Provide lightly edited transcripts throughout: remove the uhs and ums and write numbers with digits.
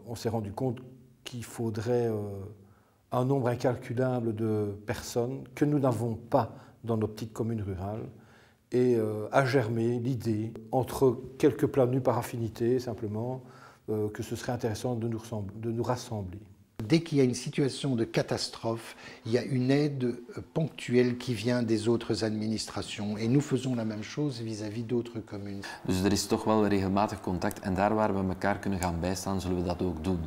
On s'est rendu compte qu'il faudrait un nombre incalculable de personnes que nous n'avons pas dans nos petites communes rurales. Et a germé l'idée, entre quelques plats nus par affinité simplement, que ce serait intéressant de nous rassembler. Dès qu'il y a une situation de catastrophe, il y a une aide ponctuelle qui vient des autres administrations. Et nous faisons la même chose vis-à-vis d'autres communes. Dus er is toch wel regelmatig contact en daar waar we elkaar kunnen gaan bijstaan, zullen we dat ook doen.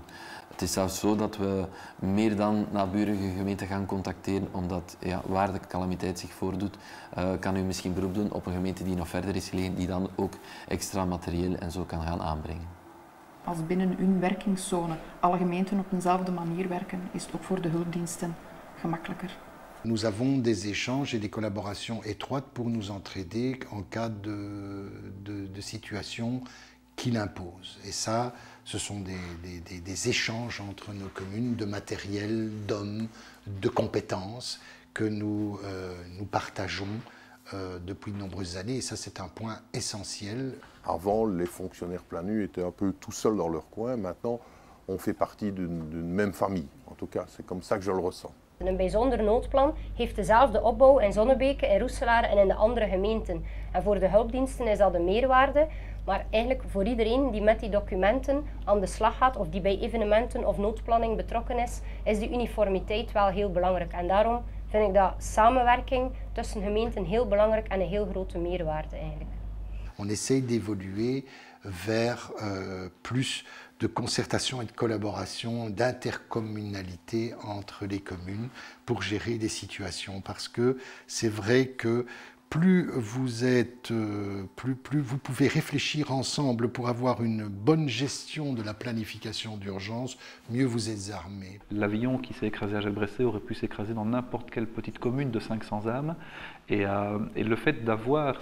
Het is zelfs zo dat we meer dan naburige gemeenten gaan contacteren, omdat waar de calamiteit zich voordoet, kan u misschien beroep doen op een gemeente die nog verder is gelegen, die dan ook extra materieel en zo kan gaan aanbrengen. Als binnen hun werkingszone alle gemeenten op dezelfde manier werken, is het ook voor de hulpdiensten gemakkelijker. Nous avons des échanges et des collaborations étroites pour nous entraider en cas de situation qui l'impose. Et ça, ce sont des échanges entre nos communes de matériel, d'hommes, de compétences que nous partageons depuis de nombreuses années. Et ça, c'est un point essentiel. Avant, les fonctionnaires plats nus étaient un peu tout seuls dans leur coin. Maintenant, on fait partie d'une même famille. En tout cas, c'est comme ça que je le ressens. Een bijzonder noodplan heeft dezelfde opbouw in Zonnebeke, in Roeselare en in de andere gemeenten. En voor de hulpdiensten is dat een meerwaarde. Maar eigenlijk voor iedereen die met die documenten aan de slag gaat of die bij evenementen of noodplanning betrokken is die uniformiteit wel heel belangrijk. En daarom vind ik dat samenwerking tussen gemeenten heel belangrijk en een heel grote meerwaarde eigenlijk. On essaie d'évoluer vers plus de concertation et de collaboration, d'intercommunalité entre les communes pour gérer des situations. Parce que c'est vrai que plus vous êtes, plus vous pouvez réfléchir ensemble pour avoir une bonne gestion de la planification d'urgence, mieux vous êtes armés. L'avion qui s'est écrasé à Jacques-Bresset aurait pu s'écraser dans n'importe quelle petite commune de 500 âmes. Et le fait d'avoir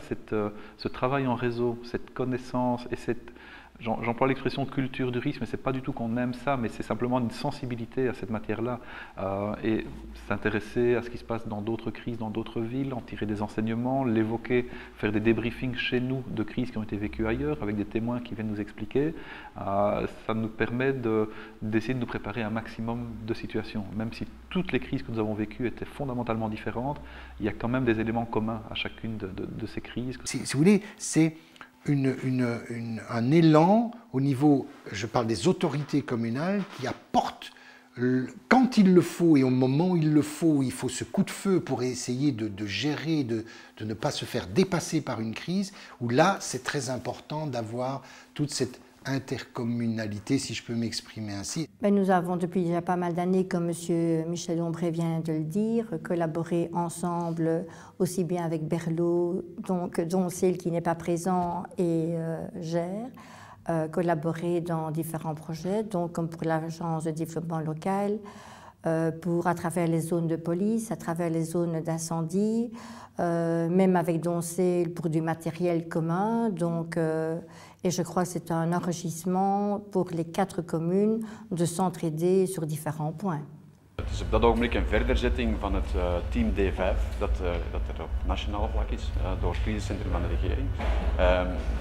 ce travail en réseau, cette connaissance et cette... J'emploie l'expression culture du risque, mais ce n'est pas du tout qu'on aime ça, mais c'est simplement une sensibilité à cette matière-là. Et s'intéresser à ce qui se passe dans d'autres crises, dans d'autres villes, en tirer des enseignements, l'évoquer, faire des débriefings chez nous de crises qui ont été vécues ailleurs, avec des témoins qui viennent nous expliquer. Ça nous permet d'essayer de nous préparer à un maximum de situations. Même si toutes les crises que nous avons vécues étaient fondamentalement différentes, il y a quand même des éléments communs à chacune de ces crises. Si vous voulez, c'est un élan au niveau, je parle des autorités communales, qui apportent, quand il le faut et au moment où il faut ce coup de feu pour essayer de gérer, de ne pas se faire dépasser par une crise, où là, c'est très important d'avoir toute cette intercommunalité, si je peux m'exprimer ainsi. Nous avons depuis déjà pas mal d'années, comme M. Michel Ombré vient de le dire, collaboré ensemble aussi bien avec Berlot, donc Doncel qui n'est pas présent et Gers, collaboré dans différents projets, donc comme pour l'agence de développement local, à travers les zones de police, à travers les zones d'incendie, même avec Doncel pour du matériel commun. Donc, et je crois que c'est un enrichissement pour les 4 communes de s'entraider sur différents points. Het is op dat ogenblik een verderzitting van het team D5 dat er op nationaal vlak is door het crisiscentrum van de regering.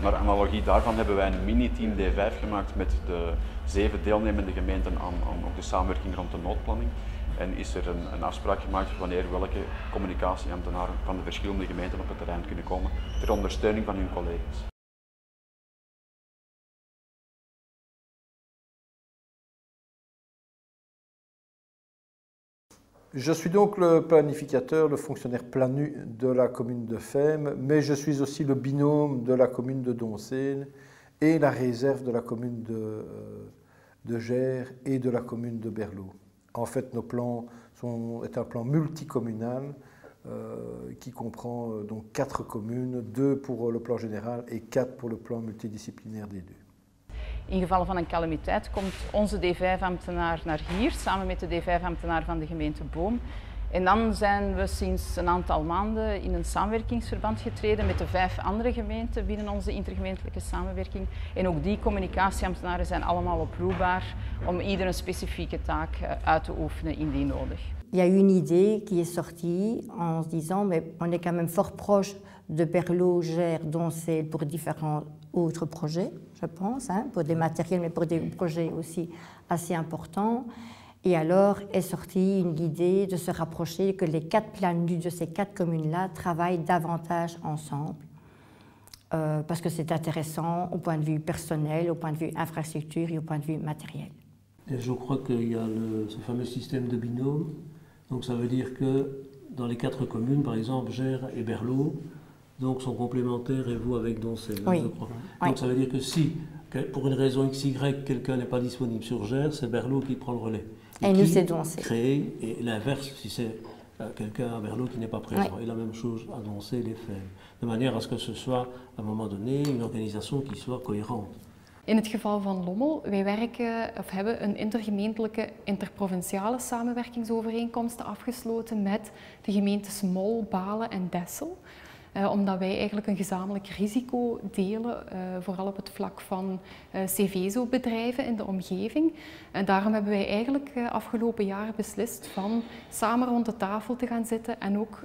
Naar analogie daarvan hebben wij een mini-team D5 gemaakt met de 7 deelnemende gemeenten aan ook de samenwerking rond de noodplanning. En is er een afspraak gemaakt wanneer welke communicatieambtenaren van de verschillende gemeenten op het terrein kunnen komen ter ondersteuning van hun collega's. Je suis donc le planificateur, le fonctionnaire plat nu de la commune de Femme, mais je suis aussi le binôme de la commune de Doncel et la réserve de la commune de Gers et de la commune de Berlot. En fait, nos plans est un plan multicommunal qui comprend donc 4 communes, 2 pour le plan général et 4 pour le plan multidisciplinaire des 2. In geval van een calamiteit komt onze D5-ambtenaar naar hier, samen met de D5-ambtenaar van de gemeente Boom. En dan zijn we sinds een aantal maanden in een samenwerkingsverband getreden met de 5 andere gemeenten binnen onze intergemeentelijke samenwerking. En ook die communicatieambtenaren zijn allemaal oproepbaar om ieder een specifieke taak uit te oefenen indien nodig. il y a eu une idée qui est sortie en se disant mais on est quand même fort proche de Berlot, Gers, Doncel pour différents autres projets, je pense, hein, pour des matériels, mais pour des projets aussi assez importants. Et alors est sortie une idée de se rapprocher, que les 4 plans nus de ces 4 communes-là travaillent davantage ensemble, parce que c'est intéressant au point de vue personnel, au point de vue infrastructure et au point de vue matériel. Et je crois qu'il y a ce fameux système de binôme. Donc ça veut dire que dans les 4 communes, par exemple Gers et Berlot, donc sont complémentaires et vous avec Doncel, oui. Je crois. Oui. Donc ça veut dire que si, pour une raison XY, quelqu'un n'est pas disponible sur Gers, c'est Berlot qui prend le relais. Et nous, c'est Doncel. Créer, et l'inverse, si c'est quelqu'un à Berlot qui n'est pas présent. Oui. Et la même chose à Doncel et Fèvre. De manière à ce que ce soit, à un moment donné, une organisation qui soit cohérente. In het geval van Lommel, wij hebben een intergemeentelijke interprovinciale samenwerkingsovereenkomst afgesloten met de gemeentes Mol, Balen en Dessel. Omdat wij eigenlijk een gezamenlijk risico delen, vooral op het vlak van CVSO-bedrijven in de omgeving. En daarom hebben wij eigenlijk afgelopen jaar beslist van samen rond de tafel te gaan zitten en ook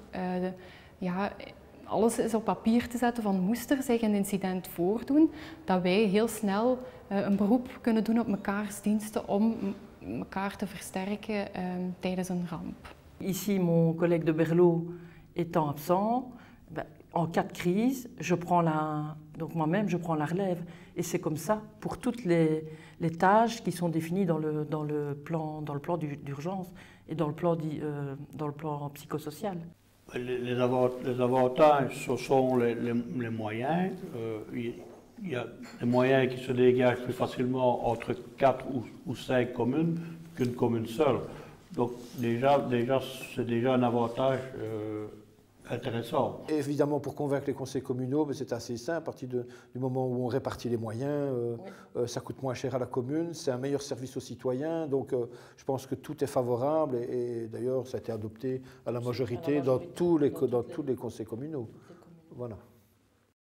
alles is op papier te zetten van moest er zich een incident voordoen, dat wij heel snel een beroep kunnen doen op mekaars diensten om elkaar te versterken tijdens een ramp. Ici, mon collègue de Berlot étant absent, en cas de crise, donc moi-même, je prends la relève. Et c'est comme ça pour toutes les tâches qui sont définies dans le plan d'urgence et dans le plan psychosocial. Les avantages, ce sont les moyens. Il y a des moyens qui se dégagent plus facilement entre 4 ou 5 communes qu'une commune seule. Donc c'est déjà un avantage intéressant. Évidemment, pour convaincre les conseils communaux, c'est assez simple. À partir du moment où on répartit les moyens, ça coûte moins cher à la commune, c'est un meilleur service aux citoyens. Donc je pense que tout est favorable et d'ailleurs ça a été adopté à la majorité dans tous les conseils communaux. Voilà.